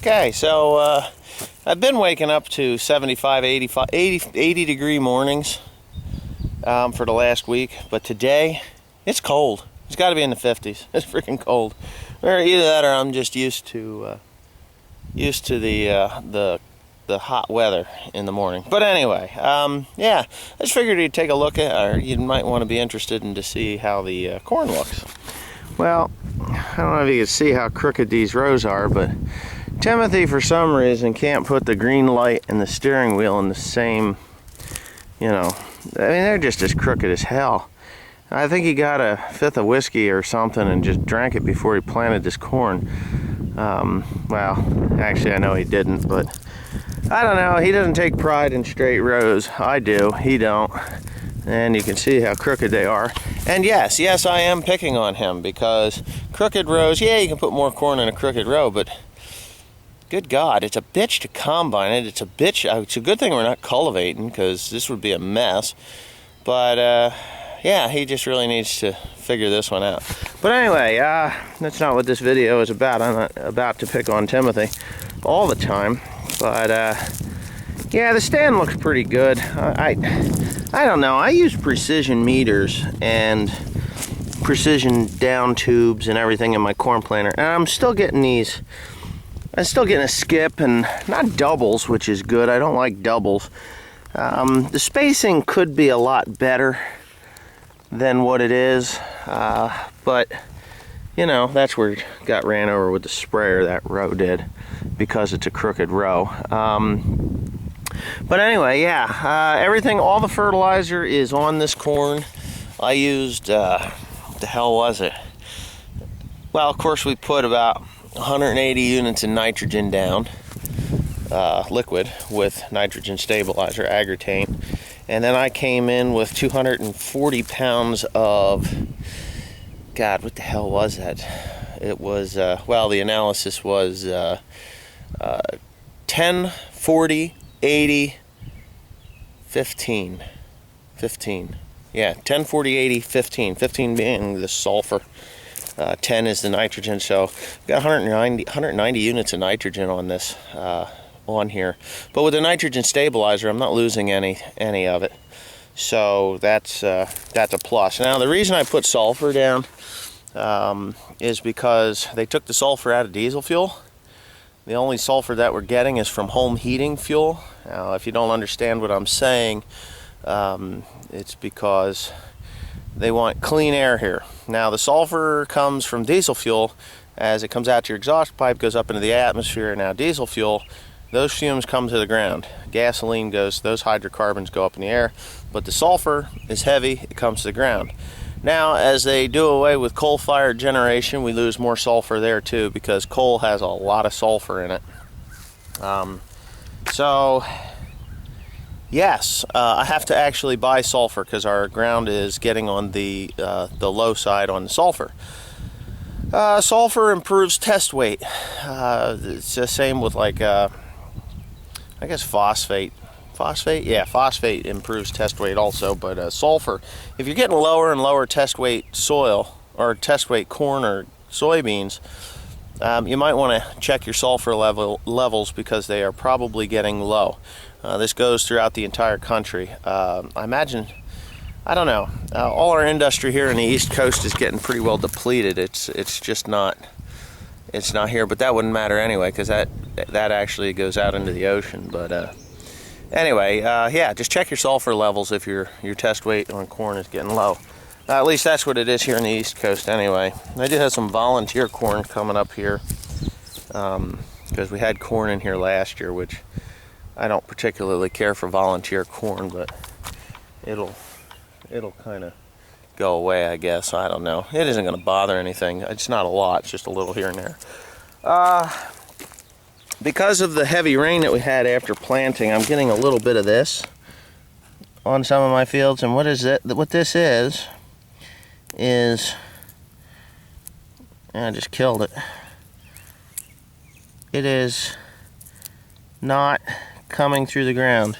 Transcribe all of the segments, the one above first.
Okay, so I've been waking up to 75, 85, 80 degree mornings for the last week, but today it's cold. It's got to be in the 50s. It's freaking cold. Or either that, or I'm just used to the hot weather in the morning. But anyway, yeah, I just figured you'd take a look at, or you might want to be interested in to see how the corn looks. Well, I don't know if you can see how crooked these rows are, but Timothy, for some reason, can't put the green light and the steering wheel in the same, I mean, they're just as crooked as hell. I think he got a fifth of whiskey or something and just drank it before he planted this corn. Well, actually, I know he didn't, but I don't know. He doesn't take pride in straight rows. I do. He don't. And you can see how crooked they are. And yes, I am picking on him because crooked rows, yeah, you can put more corn in a crooked row, but good God, it's a bitch to combine it. It's a bitch. It's a good thing we're not cultivating because this would be a mess. But yeah, he just really needs to figure this one out. But anyway, that's not what this video is about. I'm not about to pick on Timothy all the time. But yeah, the stand looks pretty good. I don't know. I use precision meters and precision down tubes and everything in my corn planter, and I'm still getting these. I'm still getting a skip and not doubles, which is good. I don't like doubles. The spacing could be a lot better than what it is, but that's where it got ran over with the sprayer. That row did, because it's a crooked row. But anyway, yeah, everything, all the fertilizer is on this corn. I used, what the hell was it? Well, of course, we put about 180 units of nitrogen down, liquid, with nitrogen stabilizer, Agritane. And then I came in with 240 pounds of, God, what the hell was that? It was, well, the analysis was 10, 40, 80, 15. Yeah, 10, 40, 80, 15. 15 being the sulfur. 10 is the nitrogen. So we've got 190 units of nitrogen on this, on here. But with the nitrogen stabilizer, I'm not losing any of it. So that's a plus. Now, the reason I put sulfur down is because they took the sulfur out of diesel fuel. The only sulfur that we're getting is from home heating fuel. Now, if you don't understand what I'm saying, it's because they want clean air here. Now, the sulfur comes from diesel fuel. As it comes out to your exhaust pipe, goes up into the atmosphere. Now, diesel fuel, those fumes come to the ground. Gasoline goes, those hydrocarbons go up in the air, but the sulfur is heavy, it comes to the ground. Now, as they do away with coal-fired generation, we lose more sulfur there too, because coal has a lot of sulfur in it. So, yes, I have to actually buy sulfur because our ground is getting on the low side on the sulfur. Sulfur improves test weight. It's the same with like, I guess phosphate. Phosphate? Yeah, phosphate improves test weight also, but sulfur, if you're getting lower and lower test weight soil, or test weight corn or soybeans, you might want to check your sulfur levels because they are probably getting low. This goes throughout the entire country. I imagine, I don't know, all our industry here in the East Coast is getting pretty well depleted. It's just not, it's not here, but that wouldn't matter anyway, because that actually goes out into the ocean. But anyway, yeah, just check your sulfur levels if your test weight on corn is getting low. At least that's what it is here in the East Coast anyway. I do have some volunteer corn coming up here, because we had corn in here last year, which I don't particularly care for volunteer corn, but it'll kind of go away, I guess. I don't know. It isn't going to bother anything. It's not a lot. It's just a little here and there. Because of the heavy rain that we had after planting, I'm getting a little bit of this on some of my fields. And what is it? What this is I just killed it. It is not coming through the ground.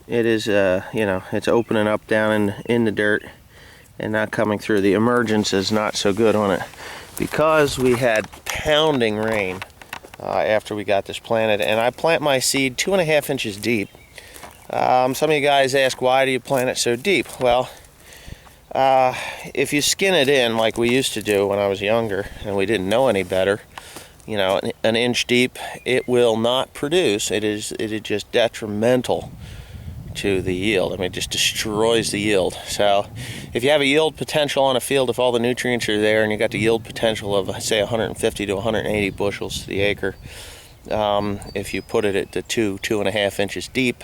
It is, it's opening up down in the dirt and not coming through. The emergence is not so good on it because we had pounding rain after we got this planted. And I plant my seed 2.5 inches deep. Some of you guys ask, why do you plant it so deep? Well, if you skin it in like we used to do when I was younger and we didn't know any better, you know, an inch deep, it will not produce. It is just detrimental to the yield. I mean, it just destroys the yield. So if you have a yield potential on a field, if all the nutrients are there and you got the yield potential of, say, 150 to 180 bushels to the acre, if you put it at the 2.5 inches deep,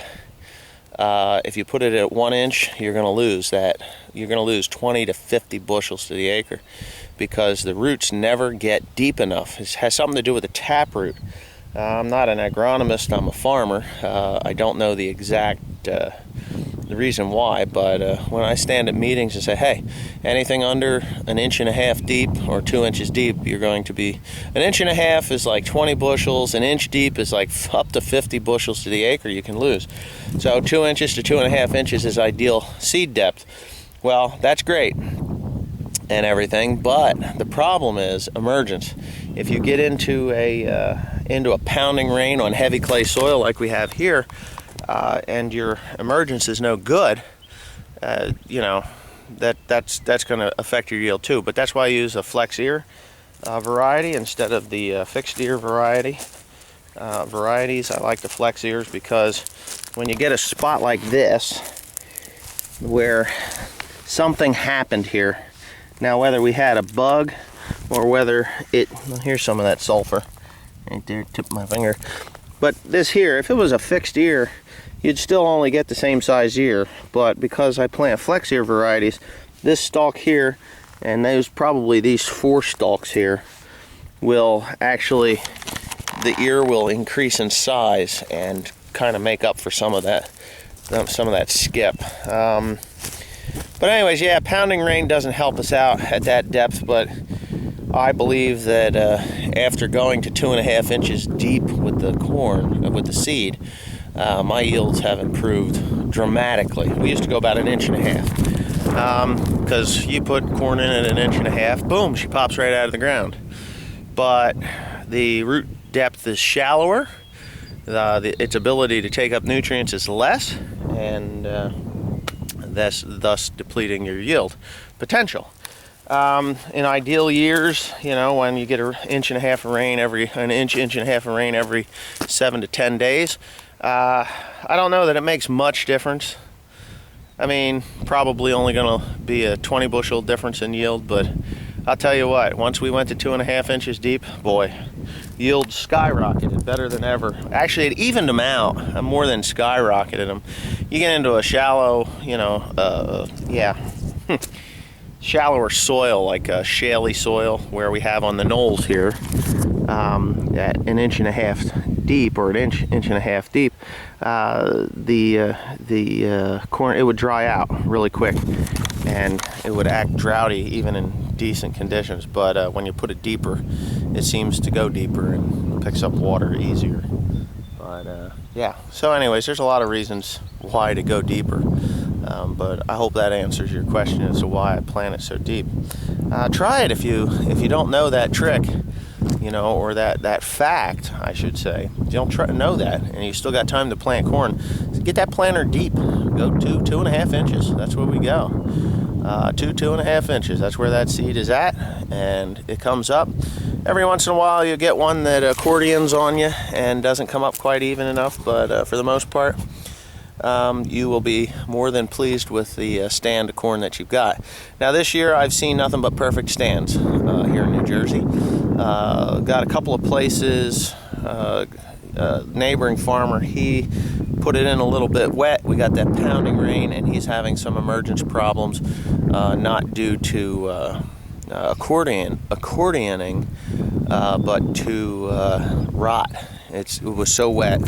if you put it at 1 inch, you're going to lose that. You're going to lose 20 to 50 bushels to the acre because the roots never get deep enough. It has something to do with the taproot. I'm not an agronomist, I'm a farmer. I don't know the exact the reason why, but when I stand at meetings and say, hey, anything under 1.5 inches deep or 2 inches deep, you're going to be, 1.5 inches is like 20 bushels, 1 inch deep is like up to 50 bushels to the acre you can lose. So 2 inches to 2.5 inches is ideal seed depth. Well, that's great and everything, but the problem is emergence. If you get into a pounding rain on heavy clay soil like we have here, and your emergence is no good, you know, that's going to affect your yield too. But that's why I use a flex ear variety instead of the fixed ear variety. Varieties, I like the flex ears because when you get a spot like this where something happened here, now whether we had a bug or whether well, here's some of that sulfur right there, tip of my finger. But this here, if it was a fixed ear, you'd still only get the same size ear. But because I plant flex ear varieties, this stalk here and probably these 4 stalks here will actually, the ear will increase in size and kind of make up for some of that skip. But anyways, yeah, pounding rain doesn't help us out at that depth, but I believe that after going to 2.5 inches deep with the corn, with the seed, my yields have improved dramatically. We used to go about 1.5 inches, because you put corn in at 1.5 inches, boom, she pops right out of the ground. But the root depth is shallower, its ability to take up nutrients is less, and thus depleting your yield potential. In ideal years, you know, when you get 1.5 inches of rain every 1.5 of rain every 7 to 10 days, I don't know that it makes much difference. I mean, probably only going to be a 20 bushel difference in yield, but I'll tell you what, once we went to 2.5 inches deep, boy, yield skyrocketed better than ever. Actually, it evened them out more than skyrocketed them. You get into a shallow, you know, shallower soil, like a shaly soil where we have on the knolls here, at 1.5 inches deep or 1.5 inches deep, the corn, it would dry out really quick and it would act droughty even in decent conditions. But when you put it deeper, it seems to go deeper and picks up water easier. But yeah, so anyways, there's a lot of reasons why to go deeper. But I hope that answers your question as to why I plant it so deep. Try it if you don't know that trick, you know, or that fact, I should say. If you don't know that, and you still got time to plant corn, get that planter deep. Go 2.5 inches. That's where we go. 2.5 inches. That's where that seed is at, and it comes up. Every once in a while, you get one that accordions on you and doesn't come up quite even enough, but for the most part, you will be more than pleased with the stand of corn that you've got. Now this year I've seen nothing but perfect stands here in New Jersey. Got a couple of places, neighboring farmer, he put it in a little bit wet. We got that pounding rain and he's having some emergence problems, not due to accordioning, but to rot. It was so wet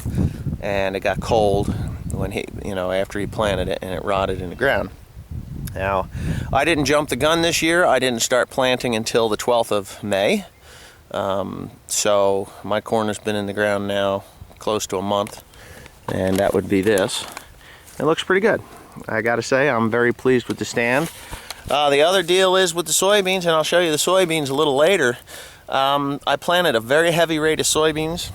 and it got cold when after he planted it, and it rotted in the ground. Now, I didn't jump the gun this year. I didn't start planting until the 12th of May. So my corn has been in the ground now close to a month, and that would be this. It looks pretty good. I gotta say, I'm very pleased with the stand. The other deal is with the soybeans, and I'll show you the soybeans a little later. I planted a very heavy rate of soybeans.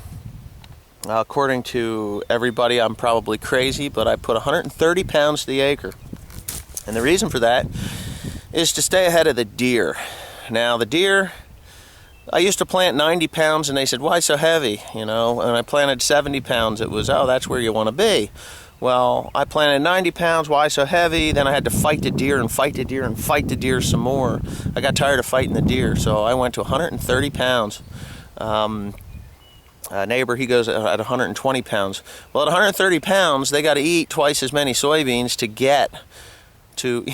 According to everybody, I'm probably crazy, but I put 130 pounds to the acre. And the reason for that is to stay ahead of the deer. Now, the deer, I used to plant 90 pounds, and they said, why so heavy? You know, and I planted 70 pounds. It was, oh, that's where you want to be. Well, I planted 90 pounds, why so heavy? Then I had to fight the deer and fight the deer and fight the deer some more. I got tired of fighting the deer, so I went to 130 pounds. A neighbor, he goes at 120 pounds. Well, at 130 pounds, they got to eat twice as many soybeans to get to,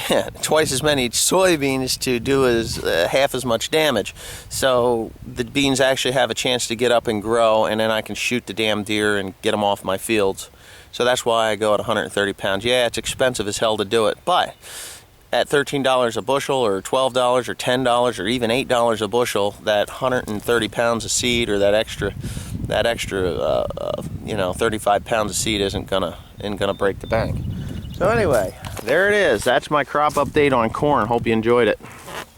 twice as many soybeans to do as half as much damage. So the beans actually have a chance to get up and grow, and then I can shoot the damn deer and get them off my fields. So that's why I go at 130 pounds. Yeah, it's expensive as hell to do it, but at $13 a bushel or $12 or $10 or even $8 a bushel, that 130 pounds of seed or that extra 35 pounds of seed isn't gonna break the bank. So anyway, there it is. That's my crop update on corn. Hope you enjoyed it.